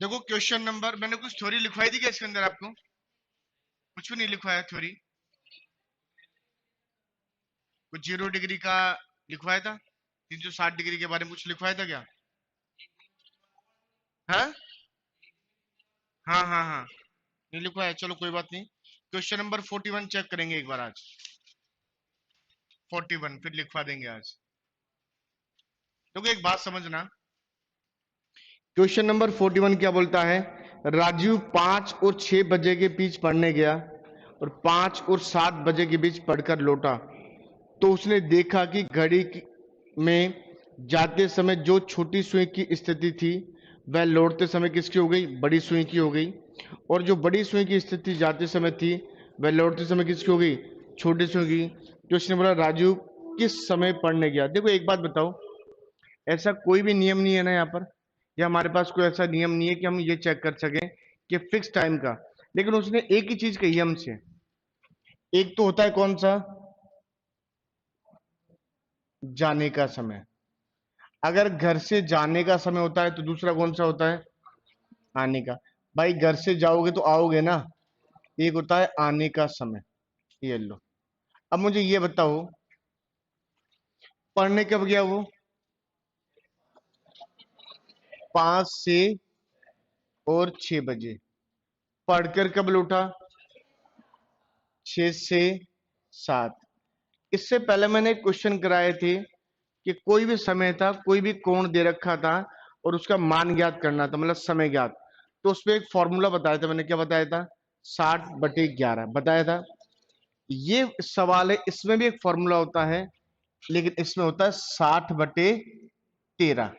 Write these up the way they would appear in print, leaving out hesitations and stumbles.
देखो question number, मैंने कुछ थ्योरी लिखवाई थी क्या इसके अंदर? आपको कुछ भी नहीं लिखवाया थ्योरी? कुछ 0 डिग्री का लिखवाया था? 360 डिग्री के बारे में कुछ लिखवाया था क्या? हाँ हाँ हाँ हाँ, नहीं लिखवाया, चलो कोई बात नहीं। क्वेश्चन नंबर 41 चेक करेंगे एक बार आज। 41 फिर लिखवा देंगे आज। देखो एक बात समझना, क्वेश्चन नंबर 41 क्या बोलता है? राजीव 5 और 6 बजे के बीच पढ़ने गया और 5 और 7 बजे के बीच पढ़कर लौटा। तो उसने देखा कि में जाते समय जो छोटी सुई की स्थिति थी वह लौटते समय किसकी हो गई? बड़ी सुई की हो गई। और जो बड़ी सुई की स्थिति जाते समय थी वह लौटते समय किसकी हो गई? छोटी सुई की। तो उसने बोला राजू किस समय पढ़ने गया? देखो एक बात बताओ, ऐसा कोई भी नियम नहीं है ना यहाँ पर, या हमारे पास कोई ऐसा नियम नहीं है कि हम ये चेक कर सकें कि फिक्स टाइम का। लेकिन उसने एक ही चीज कही हमसे, एक तो होता है कौन सा? जाने का समय। अगर घर से जाने का समय होता है तो दूसरा कौन सा होता है? आने का। भाई घर से जाओगे तो आओगे ना, एक होता है आने का समय। ये लो। अब मुझे ये बताओ, पढ़ने कब गया वो? 5 से और 6 बजे। पढ़कर कब लौटा? 6 से 7। इससे पहले मैंने एक क्वेश्चन कराए थे कि कोई भी समय था, कोई भी कोण दे रखा था और उसका मान ज्ञात करना था, मतलब समय ज्ञात। तो उसमें एक फॉर्मूला बताया था, मैंने क्या बताया था? 60/11 बताया था। ये सवाल है, इसमें भी एक फॉर्मूला होता है, लेकिन इसमें होता है 60/13।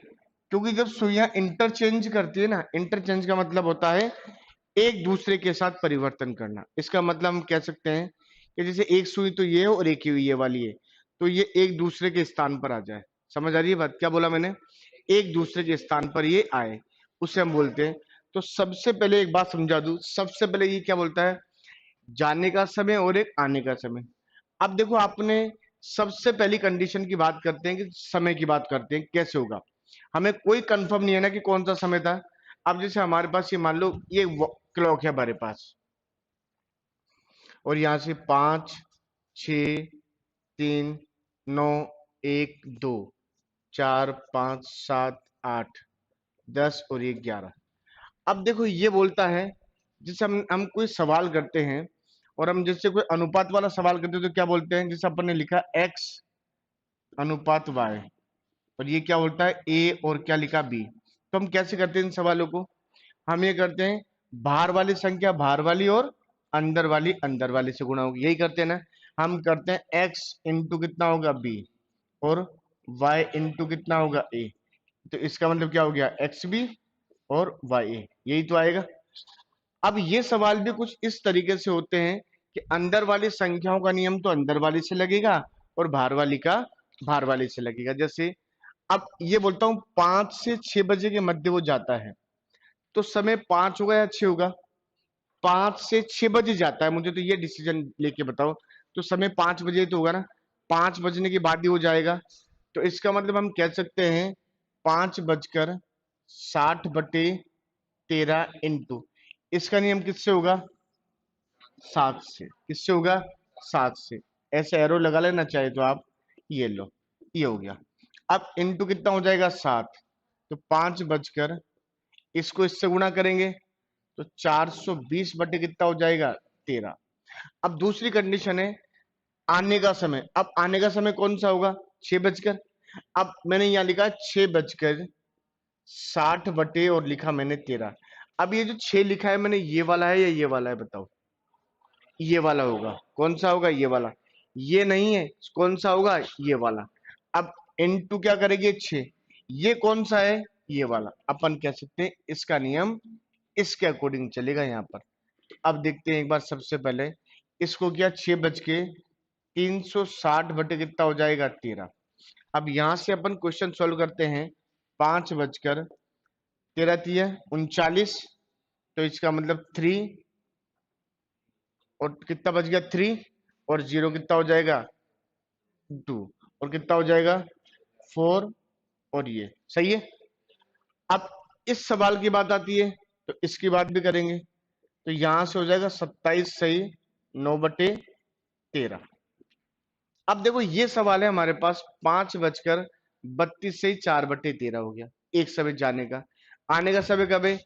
क्योंकि जब सुइयां इंटरचेंज करती है ना, इंटरचेंज का मतलब होता है एक दूसरे के साथ परिवर्तन करना। इसका मतलब हम कह सकते हैं कि जैसे एक सुई तो ये है और एक ही ये वाली है, तो ये एक दूसरे के स्थान पर आ जाए। समझ आ रही है बात? क्या बोला मैंने? एक दूसरे के स्थान पर ये आए, उसे हम बोलते हैं। तो सबसे पहले एक बात समझा दूं, सबसे पहले ये क्या बोलता है? जाने का समय और एक आने का समय। अब देखो, आपने सबसे पहली कंडीशन की बात करते हैं कि समय की बात करते हैं कैसे होगा। हमें कोई कंफर्म नहीं है ना कि कौन सा समय था। अब जैसे हमारे पास ये मान लो ये क्लॉक है हमारे पास, और यहां से 5, 6, 3, 9, 1, 2, 4, 5, 7, 8, 10 और ये 11। अब देखो ये बोलता है, जैसे हम कोई सवाल करते हैं और हम जैसे कोई अनुपात वाला सवाल करते हैं तो क्या बोलते हैं? जैसे अपन ने लिखा x अनुपात y, और ये क्या बोलता है? a, और क्या लिखा b। तो हम कैसे करते हैं इन सवालों को? हम ये करते हैं, बाहर वाली संख्या बाहर वाली और अंदर वाली से गुणा होगी, यही करते हैं ना। हम करते हैं x इंटू कितना होगा? b, और y इंटू कितना होगा? a। तो इसका मतलब क्या हो गया? एक्स बी और वाई ए, यही तो आएगा। अब ये सवाल भी कुछ इस तरीके से होते हैं कि अंदर वाली संख्याओं का नियम तो अंदर वाली से लगेगा और बाहर वाली का बाहर वाली से लगेगा। जैसे अब ये बोलता हूं 5 से 6 बजे के मध्य वो जाता है, तो समय 5 होगा या 6 होगा? 5 से 6 बजे जाता है, मुझे तो ये डिसीजन लेके बताओ। तो समय 5 बजे तो होगा ना, 5 बजने के बाद ही हो जाएगा। तो इसका मतलब हम कह सकते हैं 5:60/13 इंटू, इसका नियम किससे होगा? 7 से। किससे होगा? 7 से। ऐसे एरो लगा लेना चाहे तो आप, ये लो, ये हो गया। अब इंटू कितना हो जाएगा? 7। तो 5 बजकर, इसको इससे गुणा करेंगे तो 420 कितना हो जाएगा? 13। अब दूसरी कंडीशन है आने का समय। अब आने का समय कौन सा होगा? 6 बजकर। अब मैंने यहां लिखा 6:60 और लिखा मैंने 13। अब ये जो 6 लिखा है मैंने, ये वाला है या ये वाला है बताओ? ये वाला होगा। कौन सा होगा? ये वाला। ये नहीं है, कौन सा होगा? ये वाला। अब इनटू क्या करेंगे? 6। ये कौन सा है? ये वाला। अपन कह सकते हैं इसका नियम इसके अकॉर्डिंग चलेगा यहाँ पर। अब देखते हैं एक बार, सबसे पहले इसको किया 6 बज के 360 कितना हो जाएगा? 13। अब यहां से अपन क्वेश्चन सोल्व करते हैं। 5 बजकर 13 39, तो इसका मतलब 3, और कितना बच गया? 3, और 0 कितना हो जाएगा? 2, और कितना हो जाएगा? 4, और ये सही है। अब इस सवाल की बात आती है, तो इसकी बात भी करेंगे। तो यहां से हो जाएगा 27 सही 9/13। अब देखो ये सवाल है हमारे पास, 5:32 से 4/13 हो गया। एक समय जाने का, आने का समय कब है?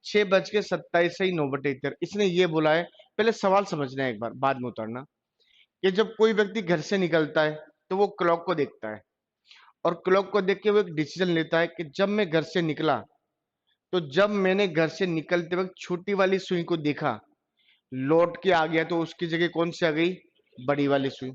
6:27 से 9/13। इसने ये बोला है, पहले सवाल समझना है एक बार, बाद में उतरना। कि जब कोई व्यक्ति घर से निकलता है तो वो क्लॉक को देखता है, और क्लॉक को देख के वो एक डिसीजन लेता है कि जब मैं घर से निकला, तो जब मैंने घर से निकलते वक्त छोटी वाली सुई को देखा, लौट के आ गया तो उसकी जगह कौन सी आ गई? बड़ी वाली सुई।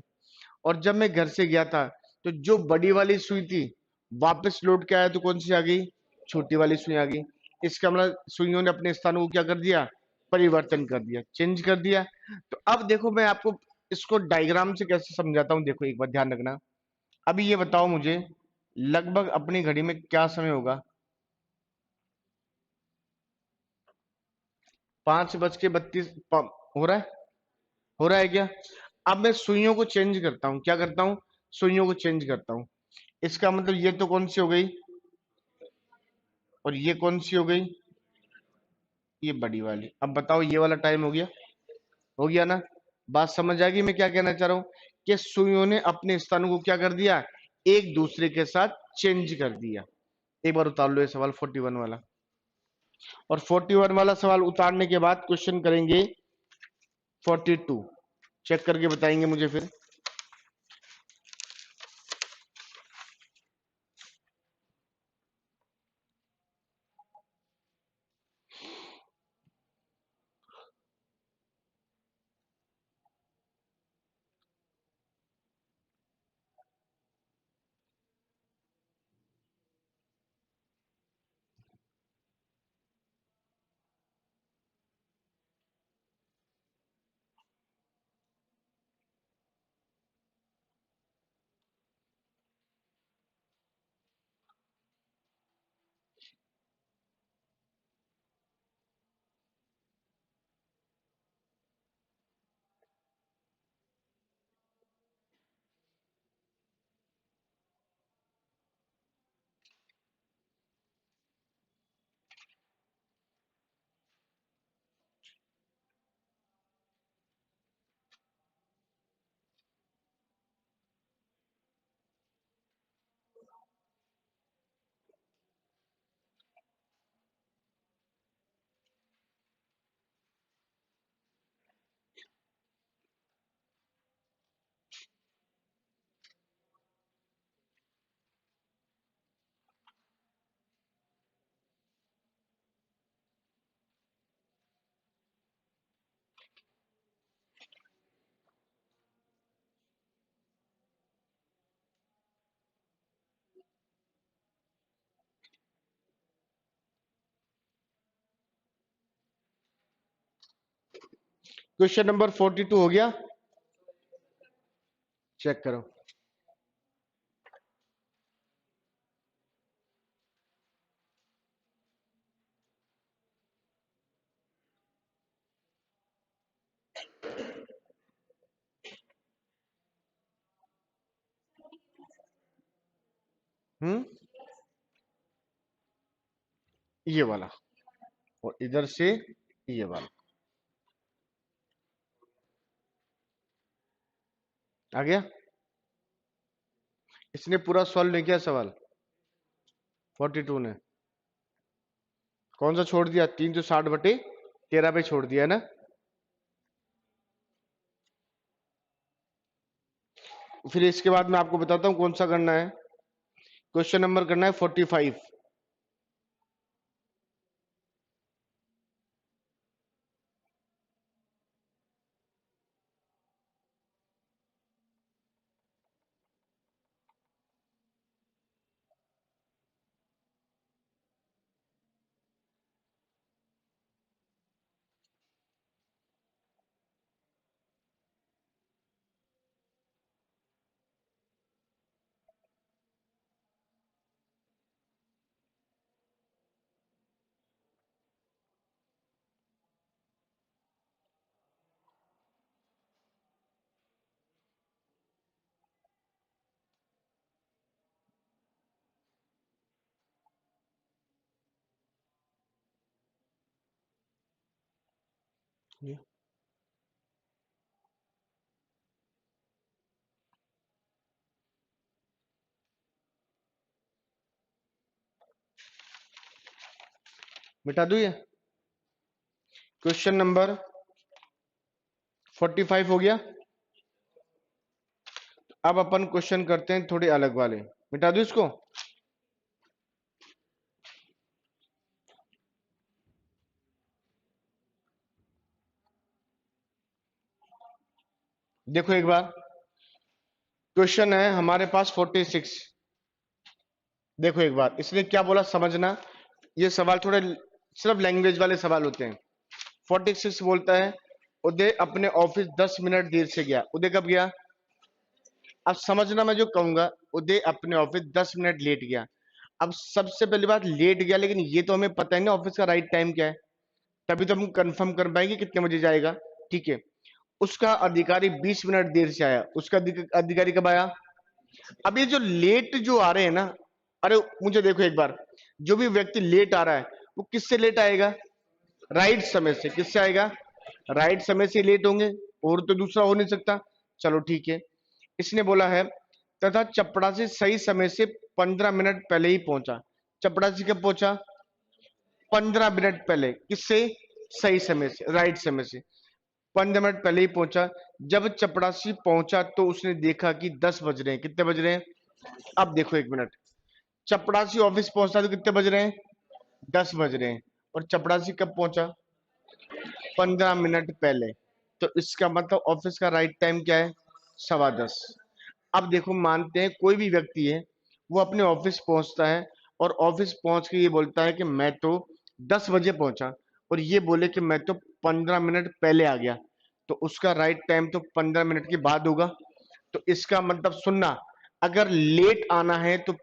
और जब मैं घर से गया था, तो जो बड़ी वाली सुई थी, वापस लौट के आया तो कौन सी आ गई? छोटी वाली सुई आ गई। इसका मतलब सुइयों ने अपने स्थानों को क्या कर दिया? परिवर्तन कर दिया, चेंज कर दिया। तो अब देखो मैं आपको इसको डायग्राम से कैसे समझाता हूं, देखो एक बार ध्यान रखना। अभी ये बताओ मुझे, लगभग अपनी घड़ी में क्या समय होगा? 5:32 हो रहा है? हो रहा है क्या? अब मैं सुइयों को चेंज करता हूं, क्या करता हूं? सुइयों को चेंज करता हूं। इसका मतलब ये तो कौन सी हो गई, और ये कौन सी हो गई? ये बड़ी वाली। अब बताओ ये वाला टाइम हो गया? हो गया ना? बात समझ आ गई मैं क्या कहना चाह रहा हूं? कि सुइयों ने अपने स्थानों को क्या कर दिया? एक दूसरे के साथ चेंज कर दिया। एक बार उतार लो ये सवाल 41 वाला। और 41 वाला सवाल उतारने के बाद क्वेश्चन करेंगे 42। चेक करके बताएंगे मुझे फिर। क्वेश्चन नंबर 42 हो गया? चेक करो। हम्म, ये वाला, और इधर से ये वाला आ गया। इसने पूरा सॉल्व नहीं किया सवाल 42 ने। कौन सा छोड़ दिया? 360/13 पे छोड़ दिया है ना? फिर इसके बाद मैं आपको बताता हूं कौन सा करना है। क्वेश्चन नंबर करना है 45। ये मिटा दू ये। क्वेश्चन नंबर 45 हो गया। अब अपन क्वेश्चन करते हैं थोड़े अलग वाले। मिटा दू इसको। देखो एक बार, क्वेश्चन है हमारे पास 46। देखो एक बार इसने क्या बोला समझना। ये सवाल थोड़े सिर्फ लैंग्वेज वाले सवाल होते हैं। 46 बोलता है, उदय अपने ऑफिस 10 मिनट देर से गया। उदय कब गया? अब समझना मैं जो कहूंगा, उदय अपने ऑफिस 10 मिनट लेट गया। अब सबसे पहली बात लेट गया, लेकिन ये तो हमें पता है ना ऑफिस का राइट टाइम क्या है, तभी तो हम कंफर्म कर पाएंगे कितने बजे जाएगा। ठीक है। उसका अधिकारी 20 मिनट देर से आया। उसका अधिकारी कब आया? अब ये जो लेट जो आ रहे हैं ना, अरे मुझे देखो एक बार, जो भी व्यक्ति लेट आ रहा है वो किससे लेट आएगा? राइट समय से। किससे आएगा? राइट समय से लेट होंगे, और तो दूसरा हो नहीं सकता। चलो ठीक है। इसने बोला है तथा चपड़ासी सही समय से 15 मिनट पहले ही पहुंचा। चपड़ासी कब पहुंचा? 15 मिनट पहले। किससे? सही समय से, राइट समय से। 15 मिनट पहले ही पहुंचा। जब चपड़ासी पहुंचा तो उसने देखा कि 10 बज रहे हैं। कितने बज रहे हैं? अब देखो एक मिनट, चपड़ासी ऑफिस पहुंचता तो कितने बज रहे हैं? 10 बज रहे हैं। और चपड़ासी कब पहुंचा? 15 मिनट पहले। तो इसका मतलब ऑफिस का राइट टाइम क्या है? 10:15। अब देखो मानते हैं कोई भी व्यक्ति है, वो अपने ऑफिस पहुंचता है, और ऑफिस पहुंच के ये बोलता है कि मैं तो 10 बजे पहुंचा, और ये बोले कि मैं तो 15 मिनट पहले आ गया, तो उसका राइट टाइम तो 15 मिनट के बाद होगा। तो इसका मतलब सुनना, अगर लेट आना है तो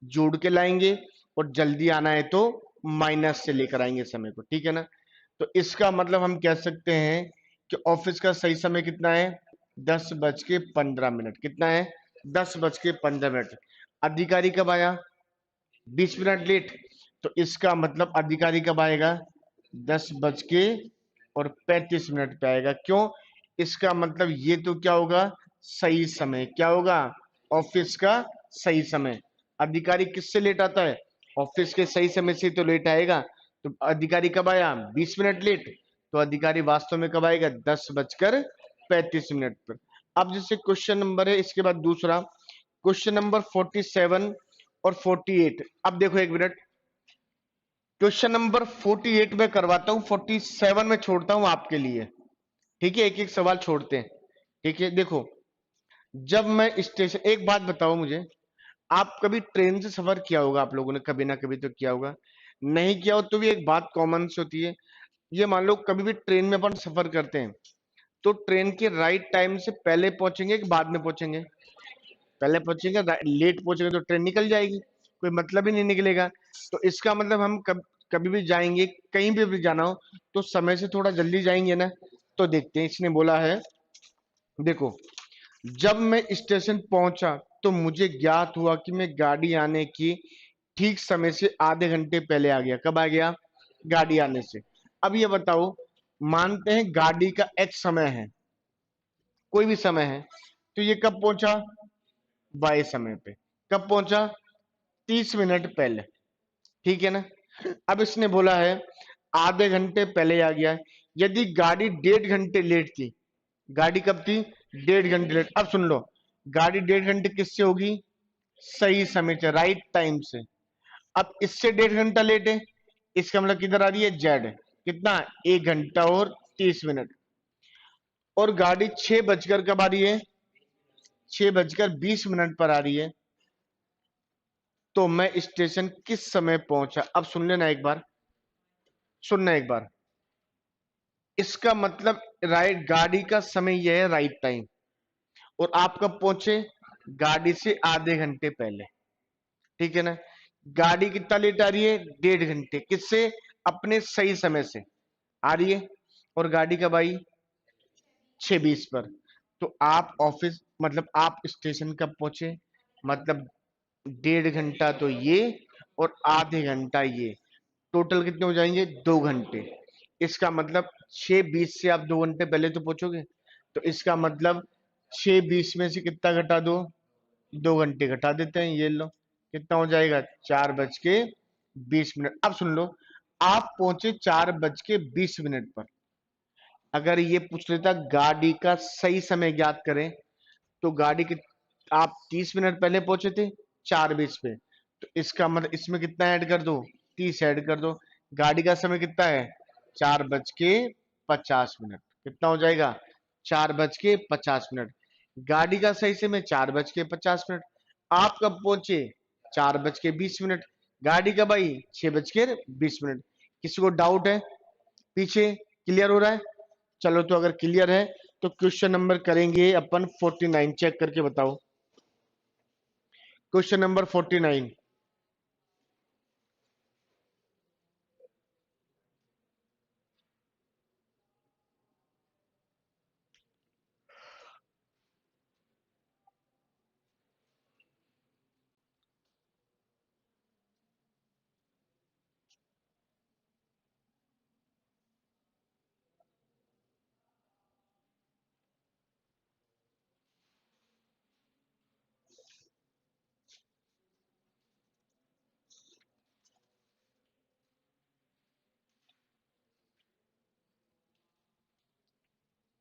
जोड़ के लाएंगे, और जल्दी आना है तो माइनस से लेकर आएंगे समय को। ठीक है ना? तो इसका मतलब हम कह सकते हैं कि ऑफिस का सही समय कितना है? 10:15। कितना है? 10:15। अधिकारी कब आया? 20 मिनट लेट। तो इसका मतलब अधिकारी कब आएगा? 10:35 पे आएगा। क्यों? इसका मतलब ये तो क्या होगा? सही समय। क्या होगा? ऑफिस का सही समय। अधिकारी किससे लेट आता है? ऑफिस के सही समय से तो लेट आएगा। तो अधिकारी कब आया? 20 मिनट लेट। तो अधिकारी वास्तव में कब आएगा? 10:35 पर। अब जैसे क्वेश्चन नंबर है, इसके बाद दूसरा क्वेश्चन नंबर 47 और 48। अब देखो एक मिनट, क्वेश्चन नंबर 48 में करवाता हूं, 47 में छोड़ता हूं आपके लिए। ठीक है, एक एक सवाल छोड़ते हैं। ठीक है, देखो, जब मैं स्टेशन, एक बात बताओ मुझे, आप कभी ट्रेन से सफर किया होगा? आप लोगों ने कभी ना कभी तो किया होगा। नहीं किया हो तो भी एक बात कॉमन से होती है। ये मान लो कभी भी ट्रेन में अपन सफर करते हैं, तो ट्रेन के राइट टाइम से पहले पहुंचेंगे कि बाद में पहुंचेंगे? पहले पहुंचेंगे। लेट पहुंचेंगे तो ट्रेन निकल जाएगी, कोई मतलब ही नहीं निकलेगा। तो इसका मतलब हम कभी भी जाएंगे, कहीं भी जाना हो, तो समय से थोड़ा जल्दी जाएंगे ना। तो देखते हैं, इसने बोला है, देखो, जब मैं स्टेशन पहुंचा तो मुझे ज्ञात हुआ कि मैं गाड़ी आने की ठीक समय से आधे घंटे पहले आ गया। कब आ गया? गाड़ी आने से। अब ये बताओ, मानते हैं गाड़ी का एक्स समय है, कोई भी समय है, तो ये कब पहुंचा? बाय समय पे। कब पहुंचा? 30 मिनट पहले। ठीक है ना? अब इसने बोला है आधे घंटे पहले आ गया। यदि गाड़ी 1.5 घंटे लेट थी, गाड़ी कब थी? 1.5 घंटे लेट। अब सुन लो, गाड़ी 1.5 घंटे किससे होगी? सही समय से, राइट टाइम से। अब इससे 1.5 घंटा लेट है, इसका मतलब किधर आ रही है? जेड। कितना? 1 घंटा और 30 मिनट। और गाड़ी 6 बजकर कब आ रही है? 6 बजकर 20 मिनट पर आ रही है। तो मैं स्टेशन किस समय पहुंचा? अब सुन लेना एक बार, सुनना एक बार। इसका मतलब राइट, गाड़ी का समय यह है राइट टाइम, और आप कब पहुंचे? गाड़ी से आधे घंटे पहले। ठीक है ना? गाड़ी कितना लेट आ रही है? 1.5 घंटे। किससे? अपने सही समय से आ रही है। और गाड़ी कब आई? 6:20 पर। तो आप ऑफिस, मतलब आप स्टेशन कब पहुंचे? मतलब 1.5 घंटा तो ये, और आधे घंटा ये, टोटल कितने हो जाएंगे? 2 घंटे। इसका मतलब 6:20 से आप 2 घंटे पहले तो पहुंचोगे, तो इसका मतलब 6:20 में से कितना घटा दो, 2 घंटे घटा देते हैं, ये लो कितना हो जाएगा, 4:20। अब सुन लो, आप पहुंचे 4:20 पर। अगर ये पूछ लेता गाड़ी का सही समय ज्ञात करें, तो गाड़ी के आप 30 मिनट पहले पहुंचे थे 4:20 पे, तो इसका मतलब इसमें कितना ऐड कर दो, 30 ऐड कर दो। गाड़ी का समय कितना है, 4:50। कितना हो जाएगा, 4:50। गाड़ी का सही समय 4:50। आप कब पहुंचे, 4:20। गाड़ी कब आई, 6:20। किसी को डाउट है पीछे, क्लियर हो रहा है? चलो तो अगर क्लियर है तो क्वेश्चन नंबर करेंगे अपन 49, चेक करके बताओ। Question number 49।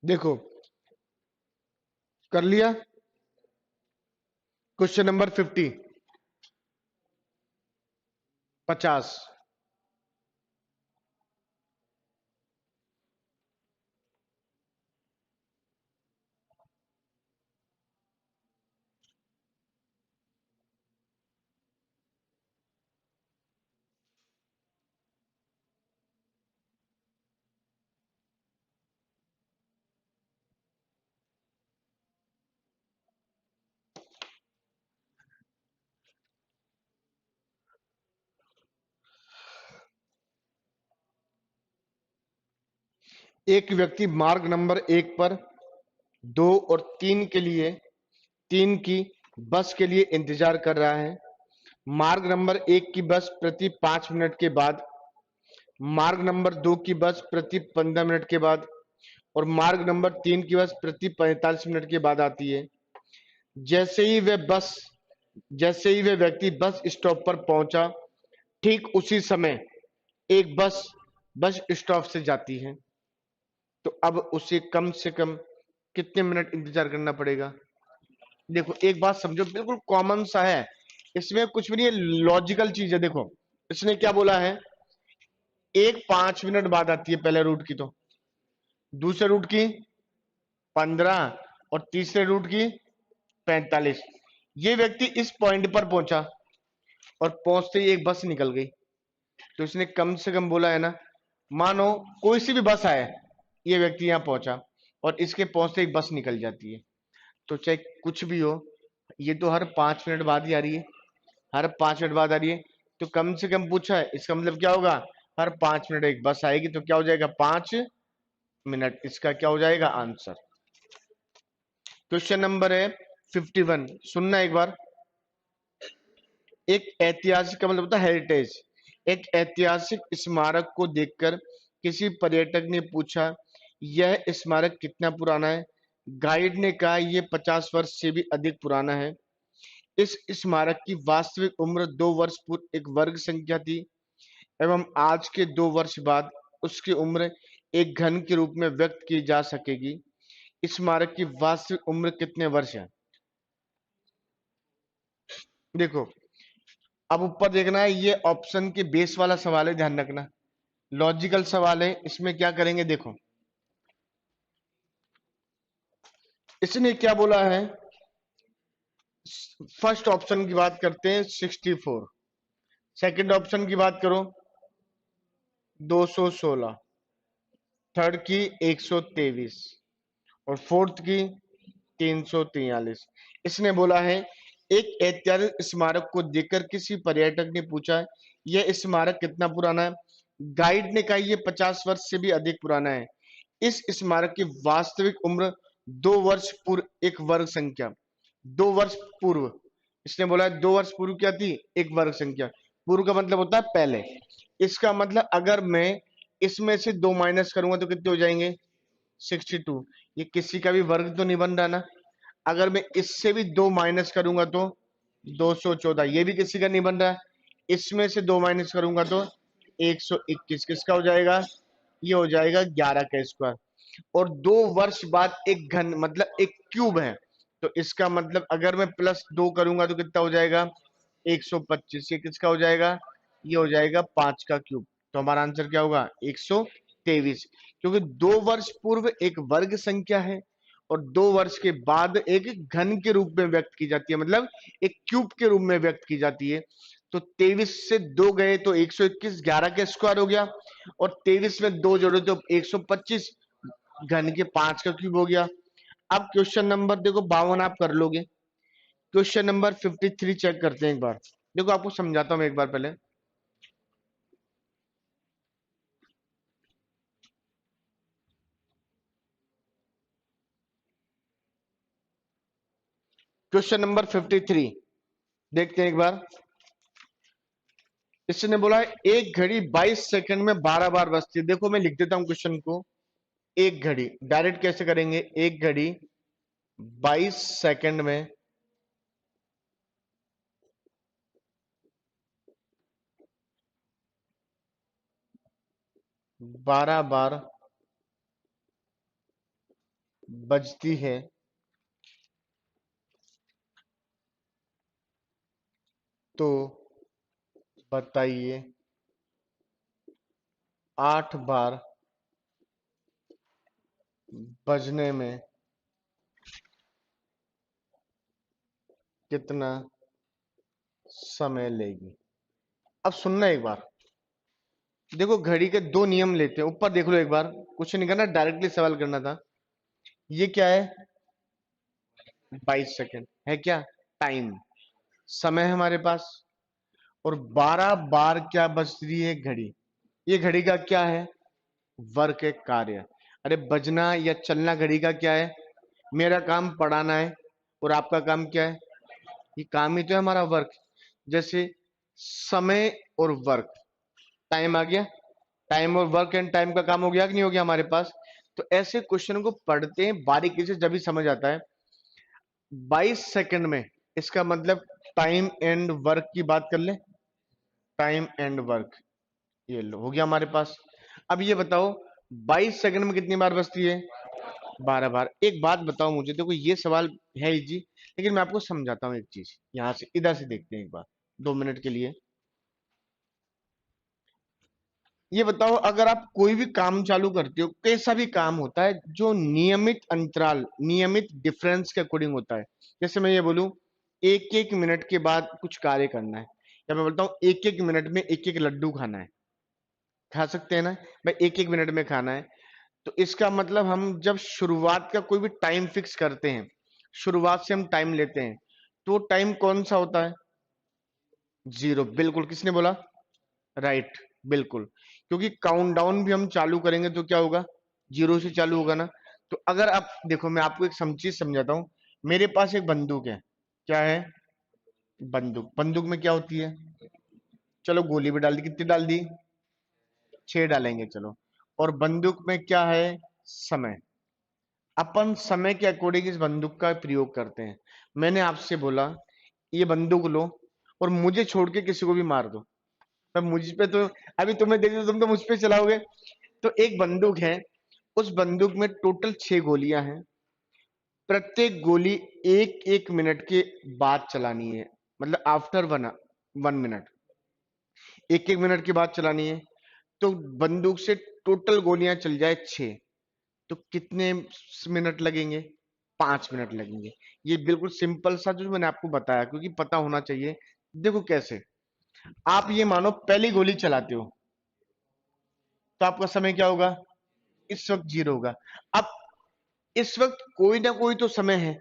देखो कर लिया, क्वेश्चन नंबर 50। एक व्यक्ति मार्ग नंबर 1 पर 2 और 3 की बस के लिए इंतजार कर रहा है। मार्ग नंबर 1 की बस प्रति 5 मिनट के बाद, मार्ग नंबर 2 की बस प्रति 15 मिनट के बाद, और मार्ग नंबर 3 की बस प्रति 45 मिनट के बाद आती है। जैसे ही वह बस जैसे ही वह व्यक्ति बस स्टॉप पर पहुंचा, ठीक उसी समय एक बस बस स्टॉप से जाती है। तो अब उसे कम से कम कितने मिनट इंतजार करना पड़ेगा? देखो एक बात समझो, बिल्कुल कॉमन सा है, इसमें कुछ भी नहीं है, लॉजिकल चीज है। देखो इसने क्या बोला है, एक 5 मिनट बाद आती है पहले रूट की, तो दूसरे रूट की 15, और तीसरे रूट की 45। ये व्यक्ति इस पॉइंट पर पहुंचा और पहुंचते ही एक बस निकल गई, तो इसने कम से कम बोला है ना, मानो कोई सी भी बस आए, ये व्यक्ति यहां पहुंचा और इसके पहुंचते एक बस निकल जाती है, तो चाहे कुछ भी हो, ये तो हर 5 मिनट बाद ही आ रही है, हर 5 मिनट बाद आ रही है, तो कम से कम पूछा है, इसका मतलब क्या होगा, हर 5 मिनट एक बस आएगी, तो क्या हो जाएगा, 5 मिनट। इसका क्या हो जाएगा आंसर। क्वेश्चन नंबर है 51, सुनना एक बार। एक ऐतिहासिक का मतलब होता है हेरिटेज। एक ऐतिहासिक स्मारक को देखकर किसी पर्यटक ने पूछा, यह स्मारक कितना पुराना है? गाइड ने कहा, यह 50 वर्ष से भी अधिक पुराना है। इस स्मारक की वास्तविक उम्र 2 वर्ष पूर्व एक वर्ग संख्या थी, एवं आज के 2 वर्ष बाद उसकी उम्र एक घन के रूप में व्यक्त की जा सकेगी। स्मारक की वास्तविक उम्र कितने वर्ष है? देखो अब ऊपर देखना है, ये ऑप्शन के बेस वाला सवाल है, ध्यान रखना, लॉजिकल सवाल है। इसमें क्या करेंगे, देखो इसने क्या बोला है, फर्स्ट ऑप्शन की बात करते हैं 64, सेकंड ऑप्शन की बात करो 216, थर्ड की 123, और फोर्थ की 343। इसने बोला है, एक ऐतिहासिक स्मारक को देखकर किसी पर्यटक ने पूछा, यह स्मारक कितना पुराना है? गाइड ने कहा, यह 50 वर्ष से भी अधिक पुराना है। इस स्मारक की वास्तविक उम्र 2 वर्ष पूर्व एक वर्ग संख्या, 2 वर्ष पूर्व, इसने बोला है 2 वर्ष पूर्व क्या थी, एक वर्ग संख्या। पूर्व का मतलब होता है पहले। इसका मतलब अगर मैं इसमें से 2 माइनस करूंगा तो कितने हो जाएंगे 62। ये किसी का भी वर्ग तो नहीं बन रहा ना। अगर मैं इससे भी 2 माइनस करूंगा तो 214, ये भी किसी का नहीं बन रहा। इसमें से 2 माइनस करूंगा तो 121, किसका हो जाएगा, ये हो जाएगा 11 का स्क्वायर। और 2 वर्ष बाद एक घन मतलब एक क्यूब है, तो इसका मतलब अगर मैं +2 करूंगा तो कितना हो जाएगा 125। ये किसका हो जाएगा, ये हो जाएगा 5 का क्यूब। तो हमारा आंसर क्या होगा 123, क्योंकि 2 वर्ष पूर्व एक वर्ग संख्या है और 2 वर्ष के बाद एक घन के रूप में व्यक्त की जाती है, मतलब एक क्यूब के रूप में व्यक्त की जाती है। तो 23 से 2 गए तो 121, 11 का स्क्वायर हो गया, और 23 में 2 जोड़े तो 125, घन के 5 का क्यूब हो गया। अब क्वेश्चन नंबर देखो 52 आप कर लोगे। क्वेश्चन नंबर 53 चेक करते हैं एक बार। देखो आपको समझाता हूं एक बार पहले। क्वेश्चन नंबर 53 देखते हैं एक बार। इसने बोला है एक घड़ी 22 सेकंड में 12 बार बजती है। देखो मैं लिख देता हूं क्वेश्चन को। एक घड़ी डायरेक्ट कैसे करेंगे, एक घड़ी 22 सेकंड में 12 बार बजती है, तो बताइए 8 बार बजने में कितना समय लेगी। अब सुनना एक बार। देखो घड़ी के दो नियम लेते हैं, ऊपर देख लो एक बार। कुछ नहीं करना, डायरेक्टली सवाल करना था। ये क्या है, 22 सेकंड है क्या, टाइम, समय है हमारे पास। और 12 बार क्या बज रही है घड़ी, ये घड़ी का क्या है, वर्क, एक कार्य। अरे बजना या चलना घड़ी का क्या है, मेरा काम पढ़ाना है और आपका काम क्या है, ये काम ही तो है हमारा, वर्क। जैसे समय और वर्क, टाइम आ गया, टाइम और वर्क एंड टाइम का काम हो गया कि नहीं हो गया हमारे पास। तो ऐसे क्वेश्चन को पढ़ते हैं बारीकी से, जब भी समझ आता है। 22 सेकंड में, इसका मतलब टाइम एंड वर्क की बात कर ले, टाइम एंड वर्क, ये लो हो गया हमारे पास। अब ये बताओ 22 सेकंड में कितनी बार बजती है, 12 बार। एक बात बताओ मुझे, देखो ये सवाल है इजी, लेकिन मैं आपको समझाता हूँ एक चीज। यहां से इधर से देखते हैं एक बार, 2 मिनट के लिए। ये बताओ अगर आप कोई भी काम चालू करते हो, कैसा भी काम होता है जो नियमित अंतराल, नियमित डिफरेंस के अकॉर्डिंग होता है। जैसे मैं ये बोलूं 1-1 मिनट के बाद कुछ कार्य करना है, या मैं बोलता हूँ 1-1 मिनट में 1-1 लड्डू खाना है, खा सकते हैं ना भाई, 1-1 मिनट में खाना है। तो इसका मतलब हम जब शुरुआत का कोई भी टाइम फिक्स करते हैं, शुरुआत से हम टाइम लेते हैं, तो टाइम कौन सा होता है, 0। बिल्कुल, किसने बोला, राइट, बिल्कुल। क्योंकि काउंटडाउन भी हम चालू करेंगे तो क्या होगा, 0 से चालू होगा ना। तो अगर आप देखो, मैं आपको एक चीज समझाता हूँ। मेरे पास एक बंदूक है, क्या है, बंदूक। बंदूक में क्या होती है, चलो गोली भी डाल दी, कितनी डाल दी, 6 डालेंगे चलो। और बंदूक में क्या है, समय। अपन समय के अकॉर्डिंग इस बंदूक का प्रयोग करते हैं। मैंने आपसे बोला ये बंदूक लो और मुझे छोड़ के किसी को भी मार दो, तब मुझ पे तो, अभी तुम्हें देख दो तुम तो मुझ पे चलाओगे। तो एक बंदूक है, उस बंदूक में टोटल 6 गोलियां हैं। प्रत्येक गोली 1-1 मिनट के बाद चलानी है, मतलब आफ्टर 1 मिनट, 1-1 मिनट के बाद चलानी है। तो बंदूक से टोटल गोलियां चल जाए 6, तो कितने मिनट लगेंगे, 5 मिनट लगेंगे। ये बिल्कुल सिंपल सा जो मैंने आपको बताया, क्योंकि पता होना चाहिए। देखो कैसे, आप ये मानो पहली गोली चलाते हो, तो आपका समय क्या होगा, इस वक्त 0 होगा। अब इस वक्त कोई ना कोई तो समय है,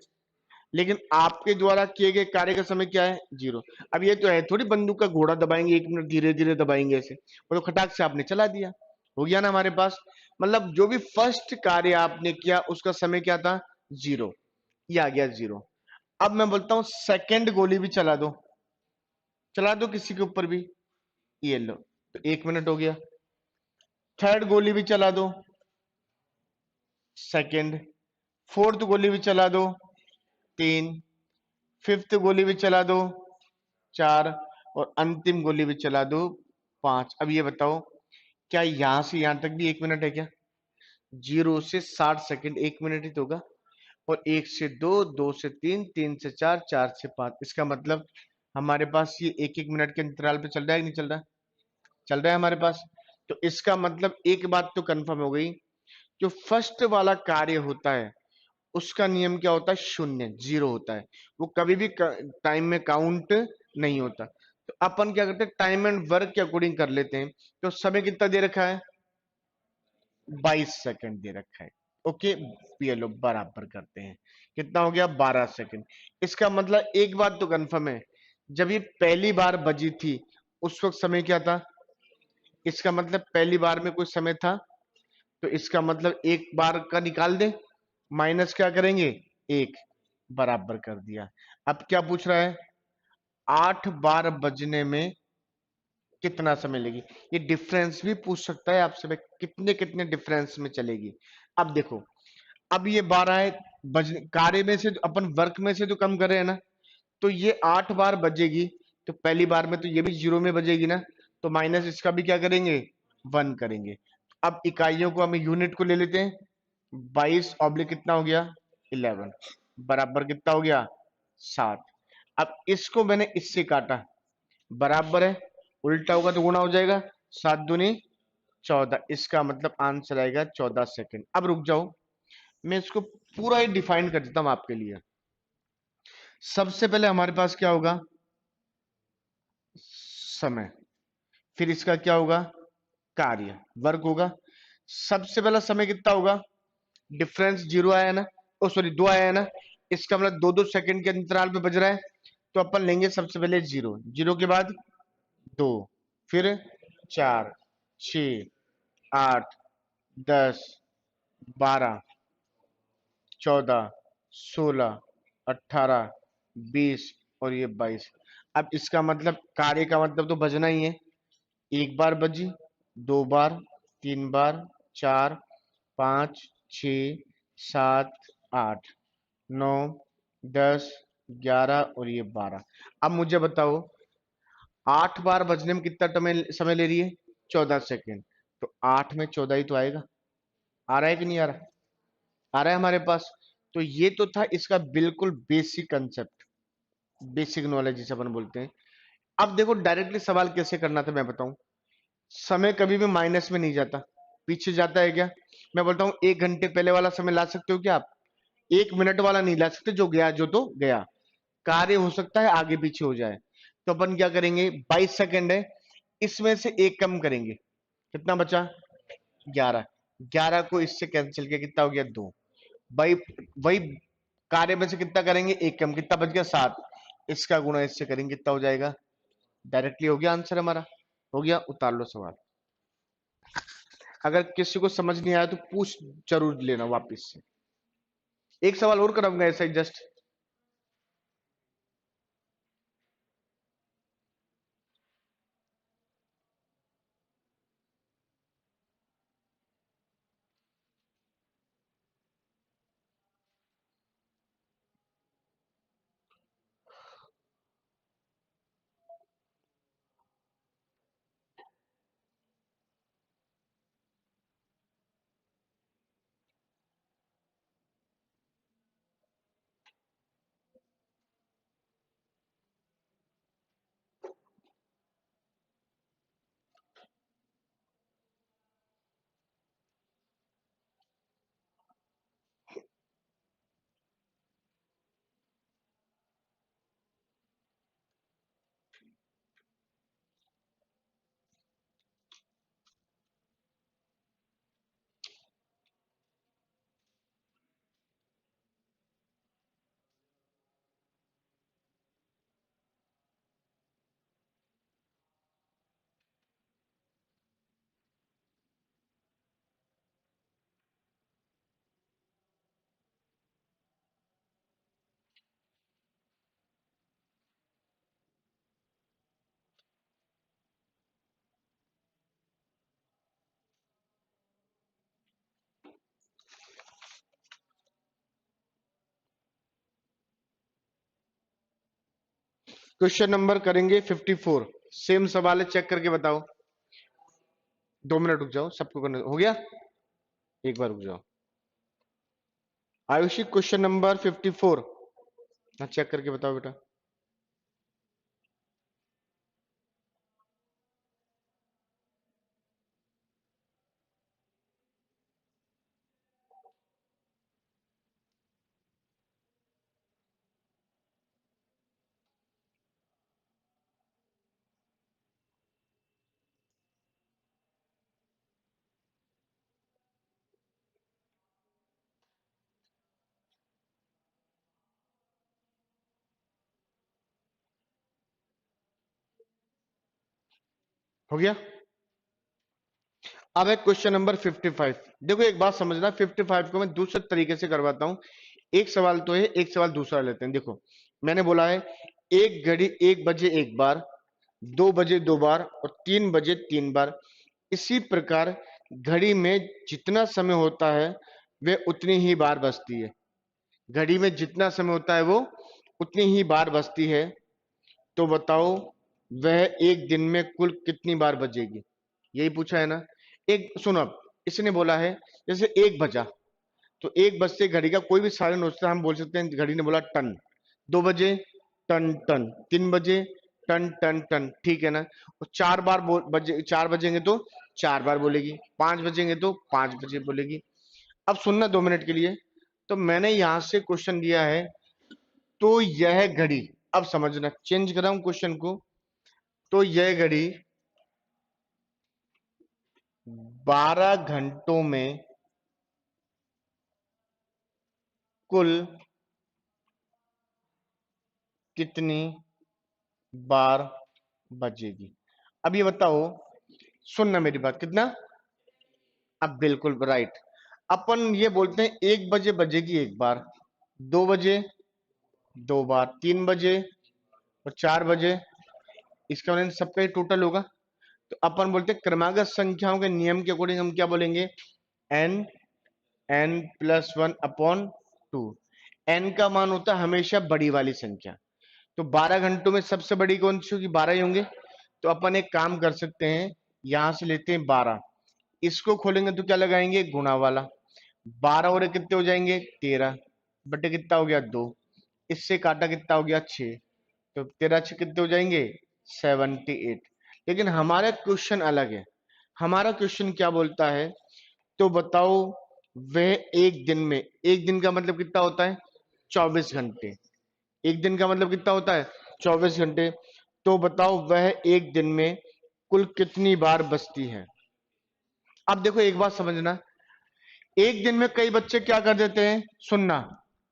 लेकिन आपके द्वारा किए गए कार्य का समय क्या है, 0। अब ये तो है थोड़ी बंदूक का घोड़ा दबाएंगे 1 मिनट, धीरे धीरे दबाएंगे ऐसे, वो तो खटाक से आपने चला दिया, हो गया ना हमारे पास। मतलब जो भी फर्स्ट कार्य आपने किया उसका समय क्या था, 0, ये आ गया 0। अब मैं बोलता हूं सेकंड गोली भी चला दो, चला दो किसी के ऊपर भी, ये लो, तो 1 मिनट हो गया। थर्ड गोली भी चला दो, सेकंड, फोर्थ गोली भी चला दो, तीन, फिफ्थ गोली भी चला दो, चार, और अंतिम गोली भी चला दो, पांच। अब ये बताओ, क्या यहां से यहां तक भी 1 मिनट है क्या? 0 से 60 सेकंड 1 मिनट ही तो होगा। और 1 से 2, 2 से 3, 3 से 4, 4 से 5, इसका मतलब हमारे पास ये 1 1 मिनट के अंतराल पे चल रहा है कि नहीं चल रहा है? चल रहा है हमारे पास। तो इसका मतलब एक बात तो कंफर्म हो गई, जो फर्स्ट वाला कार्य होता है उसका नियम क्या होता है? शून्य, जीरो होता है। वो कभी भी टाइम में काउंट नहीं होता। तो अपन क्या करते हैं, टाइम एंड वर्क के अकॉर्डिंग कर लेते हैं। तो समय कितना दे रखा है? 22 सेकंड दे रखा है। ओके, पीएलओ बराबर करते हैं, कितना हो गया? 12 सेकंड। इसका मतलब एक बात तो कंफर्म है, जब ये पहली बार बजी थी उस वक्त समय क्या था? इसका मतलब पहली बार में कोई समय था, तो इसका मतलब एक बार का निकाल दे, माइनस क्या करेंगे? एक, बराबर कर दिया। अब क्या पूछ रहा है? 8 बार बजने में कितना समय लेगी? ये डिफरेंस भी पूछ सकता है आपसे, भाई कितने कितने डिफरेंस में चलेगी। अब देखो, अब ये 12 है, बजने कार्य में से अपन वर्क में से तो कम कर रहे हैं ना, तो ये 8 बार बजेगी, तो पहली बार में तो ये भी जीरो में बजेगी ना, तो माइनस इसका भी क्या करेंगे? 1 करेंगे। अब इकाइयों को हम यूनिट को ले लेते हैं। 22 ऑब्लिक कितना हो गया? 11, बराबर कितना हो गया? 7। अब इसको मैंने इससे काटा, बराबर है, उल्टा होगा तो गुणा हो जाएगा, 7 दूनी 14, इसका मतलब आंसर आएगा 14 सेकंड। अब रुक जाओ, मैं इसको पूरा ही डिफाइन कर देता हूं आपके लिए। सबसे पहले हमारे पास क्या होगा? समय, फिर इसका क्या होगा? कार्य, वर्क होगा। सबसे पहला समय कितना होगा? डिफरेंस जीरो आया है ना, ओ सॉरी 2 आया है ना, इसका मतलब 2 2 सेकंड के अंतराल पे बज रहा है। तो अपन लेंगे सबसे पहले जीरो, जीरो के बाद 2, फिर 4, 6, 8, 10, 12, 14, 16, 18, 20 और ये 22। अब इसका मतलब कार्य का मतलब तो बजना ही है। एक बार बजी, 2 बार, 3 बार, 4, 5, 6, 7, 8, 9, 10, 11 और ये 12। अब मुझे बताओ, 8 बार बजने में कितना समय ले रही है? 14 सेकेंड। तो 8 में 14 ही तो आएगा। आ रहा है कि नहीं आ रहा? आ रहा है हमारे पास। तो ये तो था इसका बिल्कुल बेसिक कंसेप्ट, बेसिक नॉलेज जिसे अपन बोलते हैं। अब देखो, डायरेक्टली सवाल कैसे करना था मैं बताऊं। समय कभी भी माइनस में नहीं जाता, पीछे जाता है क्या? मैं बोलता हूँ 1 घंटे पहले वाला समय ला सकते हो क्या आप? 1 मिनट वाला नहीं ला सकते, जो गया जो तो गया। कार्य हो सकता है आगे पीछे हो जाए, तो अपन क्या करेंगे? 22 सेकंड है, इसमें से एक कम करेंगे, कितना बचा? 11। 11 को इससे कैंसिल किया, कितना हो गया? 2। भाई वही कार्य में से कितना करेंगे? एक कम, कितना बच गया? 7। इसका गुणा इससे करेंगे, कितना हो जाएगा? डायरेक्टली हो गया आंसर हमारा। हो गया, उतार लो सवाल। अगर किसी को समझ नहीं आया तो पूछ जरूर लेना वापस से। एक सवाल और कराऊंगा ऐसा ही जस्ट। क्वेश्चन नंबर करेंगे 54। सेम सवाल है, चेक करके बताओ। 2 मिनट रुक जाओ, सबको करने हो गया, एक बार रुक जाओ। आयुषी क्वेश्चन नंबर 54, हाँ चेक करके बताओ बेटा। हो गया। अब है क्वेश्चन नंबर 55। देखो एक बात समझना, 55 को मैं दूसरे तरीके से करवाता हूं। एक सवाल तो है, एक सवाल दूसरा लेते हैं। देखो मैंने बोला है एक घड़ी 1 बजे एक बार, 2 बजे 2 बार और 3 बजे 3 बार। इसी प्रकार घड़ी में जितना समय होता है वह उतनी ही बार बजती है। घड़ी में जितना समय होता है वो उतनी ही बार बजती है। तो बताओ वह एक दिन में कुल कितनी बार बजेगी, यही पूछा है ना। एक सुनो, अब इसने बोला है जैसे 1 बजा, तो 1 बजते घड़ी का कोई भी साधन होता है, हम बोल सकते हैं घड़ी ने बोला टन। 2 बजे टन टन, 3 बजे टन टन टन, ठीक है ना। और 4 बार बजे, 4 बजेंगे तो 4 बार बोलेगी, 5 बजेंगे तो 5 बजे बोलेगी। अब सुनना 2 मिनट के लिए। तो मैंने यहां से क्वेश्चन दिया है, तो यह घड़ी, अब समझना, चेंज कर रहा हूं क्वेश्चन को। तो यह घड़ी 12 घंटों में कुल कितनी बार बजेगी। अब ये बताओ, सुनना मेरी बात, कितना। अब बिल्कुल राइट। अपन ये बोलते हैं 1 बजे बजेगी एक बार, 2 बजे 2 बार, 3 बजे और 4 बजे। इसका मतलब सबका ही टोटल होगा। तो अपन बोलते हैं क्रमागत संख्याओं के नियम के अकॉर्डिंग हम क्या बोलेंगे, एन, n+1/2। एन का मान होता है हमेशा बड़ी वाली संख्या। तो 12 घंटों में सबसे बड़ी कौन सी होगी, 12 ही होंगे। तो अपन एक काम कर सकते हैं, यहां से लेते हैं 12, इसको खोलेंगे तो क्या लगाएंगे, गुणा वाला। 12 और कितने हो जाएंगे, 13 बटे कितना हो गया, 2। इससे काटा कितना हो गया, 6। तो 13 6 कितने हो जाएंगे, 78। लेकिन हमारा क्वेश्चन अलग है। हमारा क्वेश्चन क्या बोलता है, तो बताओ वह एक दिन में, एक दिन का मतलब कितना होता है, 24 घंटे। एक दिन का मतलब कितना होता है, 24 घंटे। तो बताओ वह एक दिन में कुल कितनी बार बजती है। अब देखो एक बात समझना, एक दिन में कई बच्चे क्या कर देते हैं, सुनना,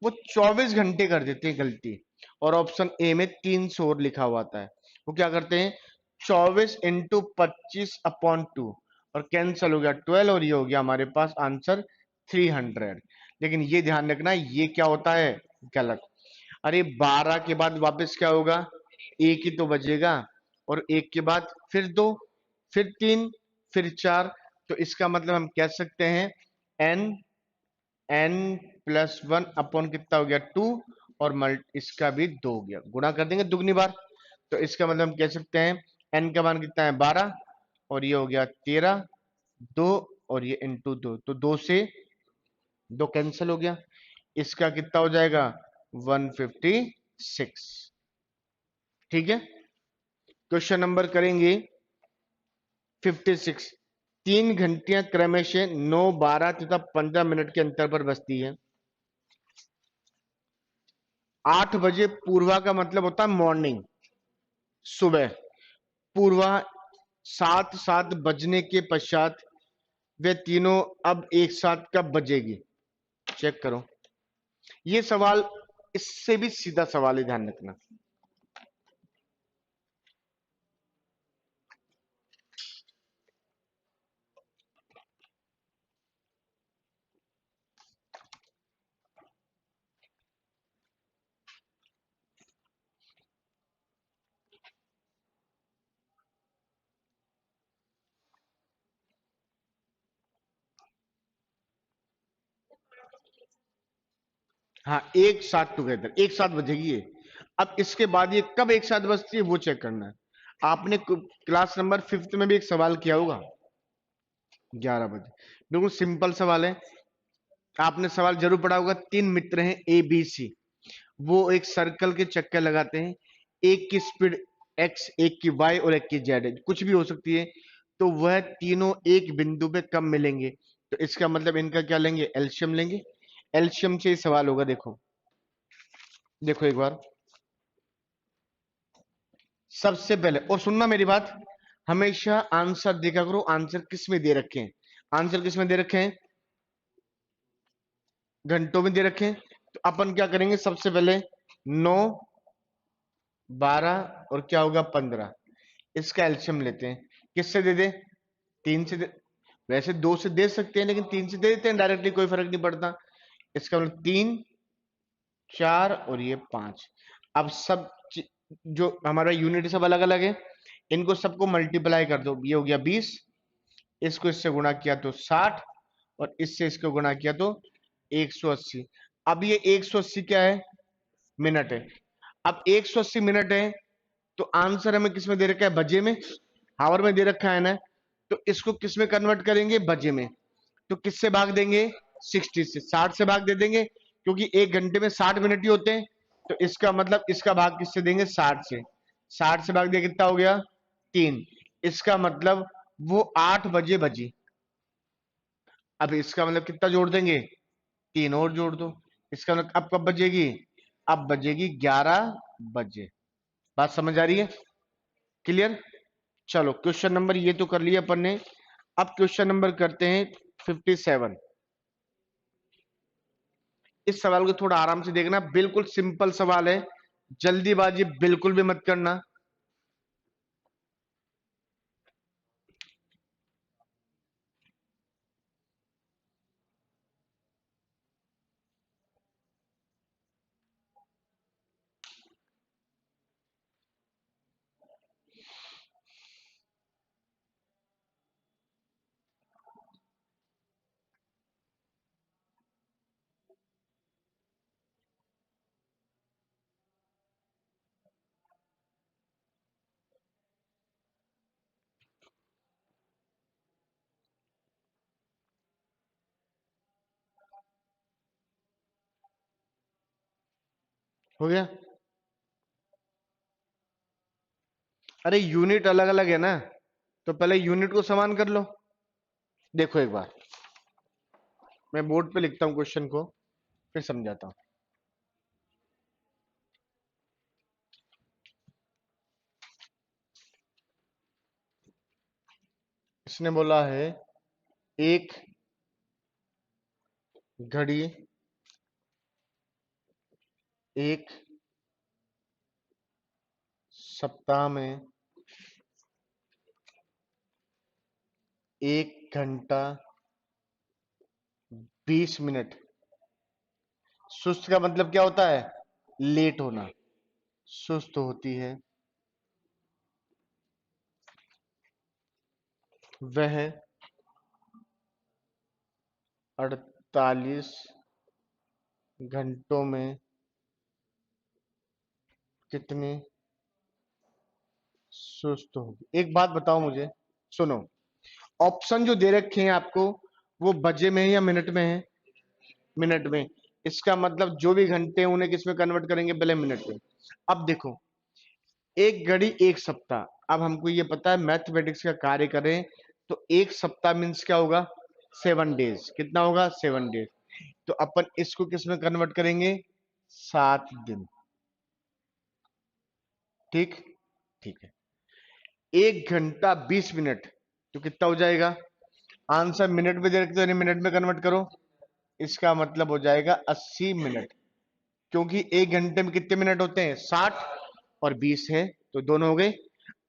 वो 24 घंटे कर देते हैं गलती। और ऑप्शन ए में 300 और लिखा हुआ आता है। वो क्या करते हैं, 24 × 25/2, और कैंसल हो गया 12, और ये हो गया हमारे पास आंसर 300। लेकिन ये ध्यान रखना, ये क्या होता है, गलत। अरे 12 के बाद वापस क्या होगा, एक ही तो बजेगा। और एक के बाद फिर 2, फिर 3, फिर 4। तो इसका मतलब हम कह सकते हैं एन, n+1 अपॉन कितना हो गया, 2। और मल्ट इसका भी 2 हो गया, गुणा कर देंगे दुगनी बार। तो इसका मतलब हम कह सकते हैं n का मान कितना है, 12, और ये हो गया 13, 2, और ये इंटू 2, तो 2 से 2 कैंसिल हो गया। इसका कितना हो जाएगा, 156। ठीक है। क्वेश्चन नंबर करेंगे 56। 3 घंटियां क्रमशः 9, 12 तथा 15 मिनट के अंतर पर बजती है। 8 बजे पूर्वा का मतलब होता है मॉर्निंग, सुबह। पूर्वा 7 7 बजने के पश्चात वे तीनों अब एक साथ कब बजेगी, चेक करो। ये सवाल इससे भी सीधा सवाल है, ध्यान रखना। हाँ एक साथ टुगेदर, एक साथ बजेगी ये। अब इसके बाद ये कब एक साथ बजती है वो चेक करना है। आपने क्लास नंबर 5th में भी एक सवाल किया होगा 11 बजे। बिल्कुल सिंपल सवाल है, आपने सवाल जरूर पढ़ा होगा। 3 मित्र हैं ए बी सी, वो एक सर्कल के चक्कर लगाते हैं। एक की स्पीड एक्स, एक की वाई और एक की जेड है, कुछ भी हो सकती है। तो वह तीनों एक बिंदु पे कब मिलेंगे? तो इसका मतलब इनका क्या लेंगे? एलसीएम लेंगे। एलसीएम से ही सवाल होगा। देखो देखो एक बार सबसे पहले, और सुनना मेरी बात, हमेशा आंसर देखा करो, आंसर किस में दे रखे हैं। आंसर किस में दे रखे हैं? घंटों में दे रखे हैं। तो अपन क्या करेंगे, सबसे पहले 9, 12 और क्या होगा 15, इसका एल्शियम लेते हैं। किससे दे दे? 3 से दे। वैसे 2 से दे सकते हैं, लेकिन 3 से दे देते हैं डायरेक्टली, कोई फर्क नहीं पड़ता। इसका मतलब 3, 4 और ये 5। अब सब जो हमारा यूनिट सब अलग अलग है, इनको सबको मल्टीप्लाई कर दो। ये हो गया 20, इसको इससे गुणा किया तो 60, और इससे इसको गुणा किया तो 180। अब ये 180 क्या है? मिनट है। अब 180 मिनट है, तो आंसर हमें किस में दे रखा है? बजे में, हावर में दे रखा है ना। तो इसको किस में कन्वर्ट करेंगे? बजे में। तो किससे भाग देंगे? 60 से। 60 से भाग दे देंगे, क्योंकि एक घंटे में 60 मिनट ही होते हैं। तो इसका मतलब इसका भाग किससे देंगे? 60 से। 60 से भाग दिया, कितना हो गया? 3। इसका मतलब वो 8 बजे बजी। अब इसका मतलब कितना जोड़ देंगे? 3 और जोड़ दो। इसका मतलब अब कब बजेगी? अब बजेगी 11 बजे। बात समझ आ रही है? क्लियर? चलो क्वेश्चन नंबर ये तो कर लिया अपन ने। अब क्वेश्चन नंबर करते हैं 57। इस सवाल को थोड़ा आराम से देखना, बिल्कुल सिंपल सवाल है, जल्दीबाजी बिल्कुल भी मत करना। हो गया? अरे यूनिट अलग अलग है ना, तो पहले यूनिट को समान कर लो। देखो एक बार मैं बोर्ड पे लिखता हूं क्वेश्चन को, फिर समझाता हूं। इसने बोला है एक घड़ी एक सप्ताह में 1 घंटा 20 मिनट। सुस्त का मतलब क्या होता है? लेट होना। सुस्त होती है, वह 48 घंटों में कितनी सुस्त होगी। एक बात बताओ मुझे, सुनो, ऑप्शन जो दे रखे हैं आपको, वो बजे में है या मिनट में है? मिनट में। इसका मतलब जो भी घंटे हैं उन्हें किस में कन्वर्ट करेंगे? पहले मिनट में। अब देखो, एक घड़ी एक सप्ताह। अब हमको ये पता है मैथमेटिक्स का कार्य करें, तो एक सप्ताह मीन्स क्या होगा? 7 डेज। कितना होगा? 7 डेज। तो अपन इसको किस में कन्वर्ट करेंगे? 7 दिन। ठीक? ठीक है। 1 घंटा 20 मिनट, तो कितना हो जाएगा? आंसर मिनट में दे रखते हो, मिनट में कन्वर्ट करो। इसका मतलब हो जाएगा 80 मिनट, क्योंकि 1 घंटे में कितने मिनट होते हैं? 60 और 20 है, तो दोनों हो गए।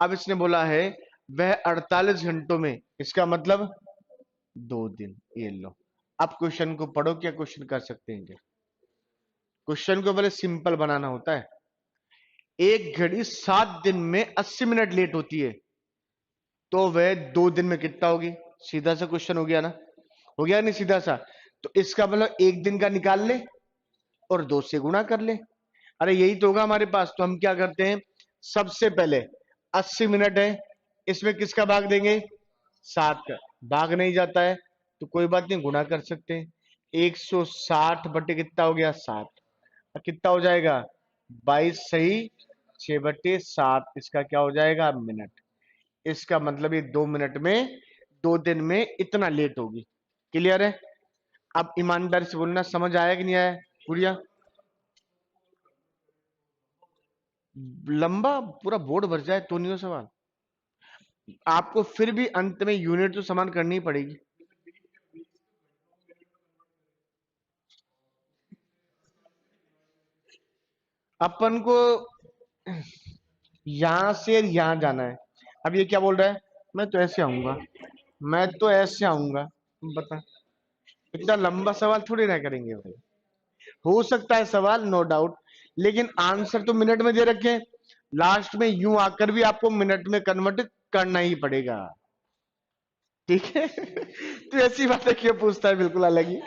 अब इसने बोला है वह 48 घंटों में, इसका मतलब 2 दिन। ये लो। अब क्वेश्चन को पढ़ो, क्या क्वेश्चन कर सकते हैं? क्वेश्चन को पहले सिंपल बनाना होता है। एक घड़ी 7 दिन में 80 मिनट लेट होती है, तो वह 2 दिन में कितना होगी? सीधा सा क्वेश्चन हो गया ना? हो गया नहीं? सीधा सा। तो इसका मतलब 1 दिन का निकाल ले और 2 से गुणा कर ले। अरे यही तो होगा हमारे पास, तो हम क्या करते हैं, सबसे पहले 80 मिनट है, इसमें किसका भाग देंगे, 7 का। भाग नहीं जाता है तो कोई बात नहीं, गुणा कर सकते हैं। 160 बटे कितना हो गया, 7। कितना हो जाएगा, 22 सही, 6/7, इसका क्या हो जाएगा, मिनट। इसका मतलब ये 2 मिनट में, 2 दिन में इतना लेट होगी। क्लियर है। अब ईमानदारी से बोलना, समझ आया कि नहीं आया गुड़िया। लंबा पूरा बोर्ड भर जाए तो नहीं हो सवाल, आपको फिर भी अंत में यूनिट तो समान करनी ही पड़ेगी। अपन को यहां से यहां जाना है। अब ये क्या बोल रहा है, मैं तो ऐसे आऊंगा, मैं तो ऐसे आऊंगा। बता, इतना लंबा सवाल थोड़ी ना करेंगे भाई। हो सकता है सवाल, नो डाउट, लेकिन आंसर तो मिनट में दे रखे हैं, लास्ट में यूं आकर भी आपको मिनट में कन्वर्ट करना ही पड़ेगा। ठीक है। तो ऐसी बातें क्यों पूछता है, बिल्कुल अलग ही।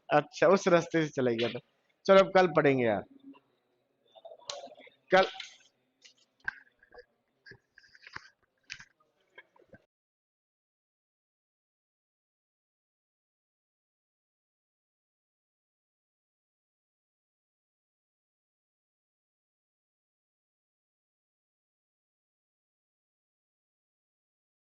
अच्छा, उस रास्ते से चला गया था। चलो अब कल पढ़ेंगे यार। कल